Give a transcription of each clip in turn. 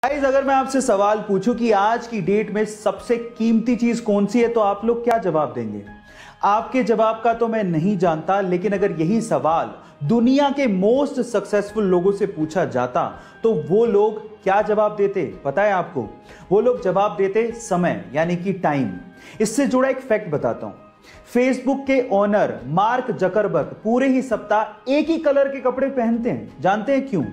Guys, अगर मैं आपसे सवाल पूछूं कि आज की डेट में सबसे कीमती चीज कौन सी है तो आप लोग क्या जवाब देंगे? आपके जवाब का तो मैं नहीं जानता, लेकिन अगर यही सवाल दुनिया के मोस्ट सक्सेसफुल लोगों से पूछा जाता तो वो लोग क्या जवाब देते पता है आपको? वो लोग जवाब देते समय, यानी कि टाइम। इससे जुड़ा एक फैक्ट बताता हूं। फेसबुक के ओनर मार्क जकरबर्ग पूरे ही सप्ताह एक ही कलर के कपड़े पहनते हैं। जानते हैं क्यों?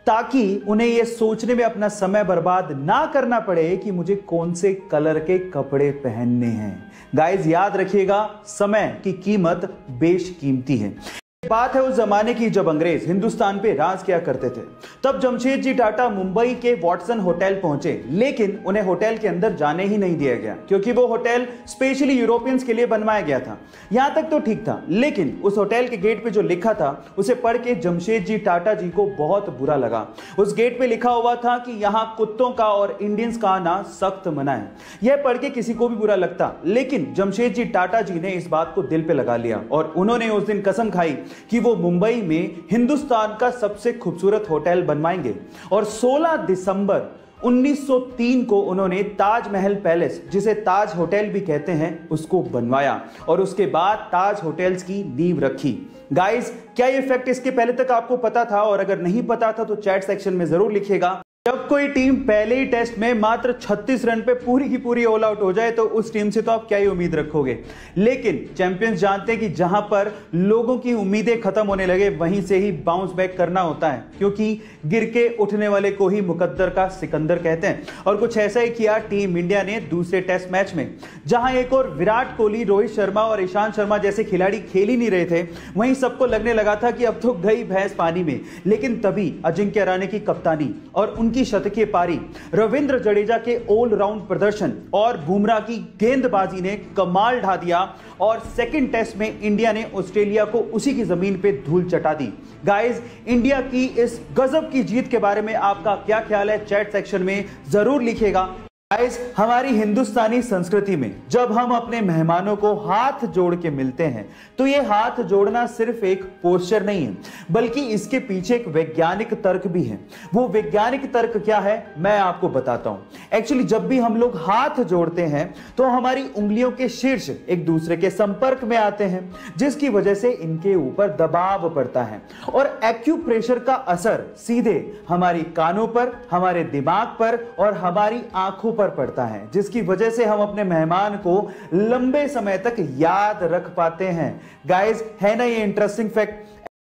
ताकि उन्हें यह सोचने में अपना समय बर्बाद ना करना पड़े कि मुझे कौन से कलर के कपड़े पहनने हैं। गाइस, याद रखिएगा, समय की कीमत बेशकीमती है। बात है उस जमाने की जब अंग्रेज हिंदुस्तान पे राज किया करते थे। तब जमशेदजी टाटा मुंबई के वॉटसन होटल पहुंचे, लेकिन उन्हें होटल के अंदर जाने ही नहीं दिया गया, क्योंकि वो होटल स्पेशली यूरोपियंस के लिए बनवाया गया था। यहां तक तो ठीक था, लेकिन उस होटल के गेट पे जो लिखा था उसे पढ़ के जमशेदजी टाटा जी को बहुत बुरा लगा। उस गेट पे लिखा हुआ था कि यहां कुत्तों का और इंडियंस का आना सख्त मना है। यह पढ़ के किसी को भी बुरा लगता, लेकिन जमशेदजी टाटा जी ने इस बात को दिल पे लगा लिया और उन्होंने उस दिन कसम खाई कि वो मुंबई में हिंदुस्तान का सबसे खूबसूरत होटल बनवाएंगे। और 16 दिसंबर 1903 को उन्होंने ताजमहल पैलेस, जिसे ताज होटल भी कहते हैं, उसको बनवाया और उसके बाद ताज होटल्स की नींव रखी। गाइस, क्या ये फैक्ट इसके पहले तक आपको पता था? और अगर नहीं पता था तो चैट सेक्शन में जरूर लिखिएगा। जब कोई टीम पहले ही टेस्ट में मात्र 36 रन पे पूरी की पूरी ऑल आउट हो जाए तो उस टीम से तो आप क्या ही उम्मीद रखोगे। लेकिन चैंपियंस जानते हैं कि जहां पर लोगों की उम्मीदें खत्म होने लगे वहीं से ही बाउंस बैक करना होता है, क्योंकि गिर के उठने वाले को ही मुकद्दर का सिकंदर कहते हैं। और कुछ ऐसा ही किया टीम इंडिया ने दूसरे टेस्ट मैच में, जहां एक और विराट कोहली, रोहित शर्मा और ईशांत शर्मा जैसे खिलाड़ी खेल ही नहीं रहे थे। वहीं सबको लगने लगा था कि अब तो गई भैंस पानी में। लेकिन तभी अजिंक्य रहाणे की कप्तानी और की शतकीय पारी, रविंद्र जडेजा के ऑलराउंड प्रदर्शन और बुमराह की गेंदबाजी ने कमाल ढा दिया और सेकंड टेस्ट में इंडिया ने ऑस्ट्रेलिया को उसी की जमीन पे धूल चटा दी। गाइस, इंडिया की इस गजब की जीत के बारे में आपका क्या ख्याल है? चैट सेक्शन में जरूर लिखिएगा। गाइस, हमारी हिंदुस्तानी संस्कृति में जब हम अपने मेहमानों को हाथ जोड़ के मिलते हैं तो ये हाथ जोड़ना सिर्फ एक पोस्चर नहीं है, बल्कि इसके पीछे एक वैज्ञानिक तर्क भी है। वो वैज्ञानिक तर्क क्या है मैं आपको बताता हूं। एक्चुअली जब भी हम लोग हाथ जोड़ते हैं तो हमारी उंगलियों के शीर्ष एक दूसरे के संपर्क में आते हैं, जिसकी वजह से इनके ऊपर दबाव पड़ता है और एक्यूप्रेशर का असर सीधे हमारी कानों पर, हमारे दिमाग पर और हमारी आंखों पड़ता है, जिसकी वजह से हम अपने मेहमान को लंबे समय तक याद रख पाते हैं। गाइस, है ना ये इंटरेस्टिंग फैक्ट?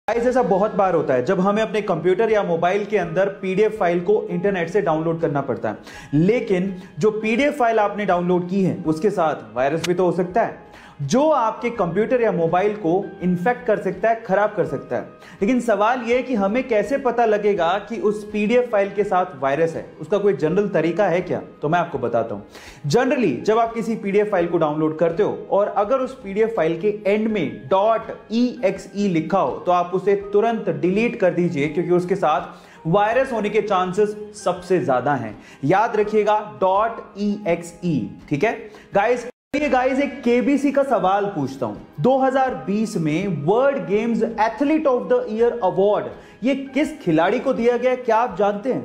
गाइस, ऐसा बहुत बार होता है जब हमें अपने कंप्यूटर या मोबाइल के अंदर पीडीएफ फाइल को इंटरनेट से डाउनलोड करना पड़ता है, लेकिन जो पीडीएफ फाइल आपने डाउनलोड की है उसके साथ वायरस भी तो हो सकता है, जो आपके कंप्यूटर या मोबाइल को इन्फेक्ट कर सकता है, खराब कर सकता है। लेकिन सवाल यह है कि हमें कैसे पता लगेगा कि उस पीडीएफ फाइल के साथ वायरस है? उसका कोई जनरल तरीका है क्या? तो मैं आपको बताता हूं। जनरली जब आप किसी पीडीएफ फाइल को डाउनलोड करते हो और अगर उस पीडीएफ फाइल के एंड में .exe लिखा हो तो आप उसे तुरंत डिलीट कर दीजिए, क्योंकि उसके साथ वायरस होने के चांसेस सबसे ज्यादा हैं। याद रखिएगा .exe, ठीक है गाइस। गाइस, एक केबीसी का सवाल पूछता हूं। 2020 में world games athlete of the year award ये किस खिलाड़ी को दिया गया, क्या आप जानते हैं?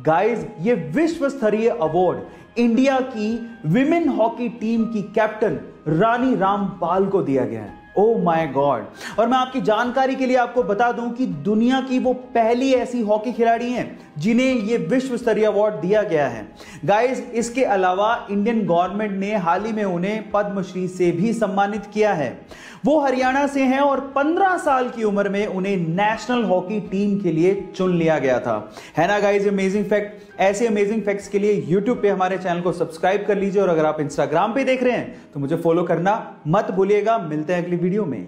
गाइस, ये विश्व स्तरीय अवार्ड इंडिया की विमेन हॉकी टीम की कैप्टन रानी रामपाल को दिया गया है। Oh my God. और मैं आपकी जानकारी के लिए आपको बता दूं कि दुनिया की वो पहली ऐसी हॉकी खिलाड़ी हैं जिन्हें ये विश्व स्तरीय अवार्ड दिया गया है। गाइस, इसके अलावा इंडियन गवर्नमेंट ने हाल ही में उन्हें पद्मश्री से भी सम्मानित किया है। वो हरियाणा से हैं और 15 साल की उम्र में उन्हें नेशनल हॉकी टीम के लिए चुन लिया गया था। है ना गाइस अमेजिंग फैक्ट? ऐसे अमेजिंग फैक्ट्स के लिए यूट्यूब पे हमारे चैनल को सब्सक्राइब कर लीजिए और अगर आप इंस्टाग्राम पे देख रहे हैं तो मुझे फॉलो करना मत भूलिएगा। मिलते हैं अगली वीडियो में।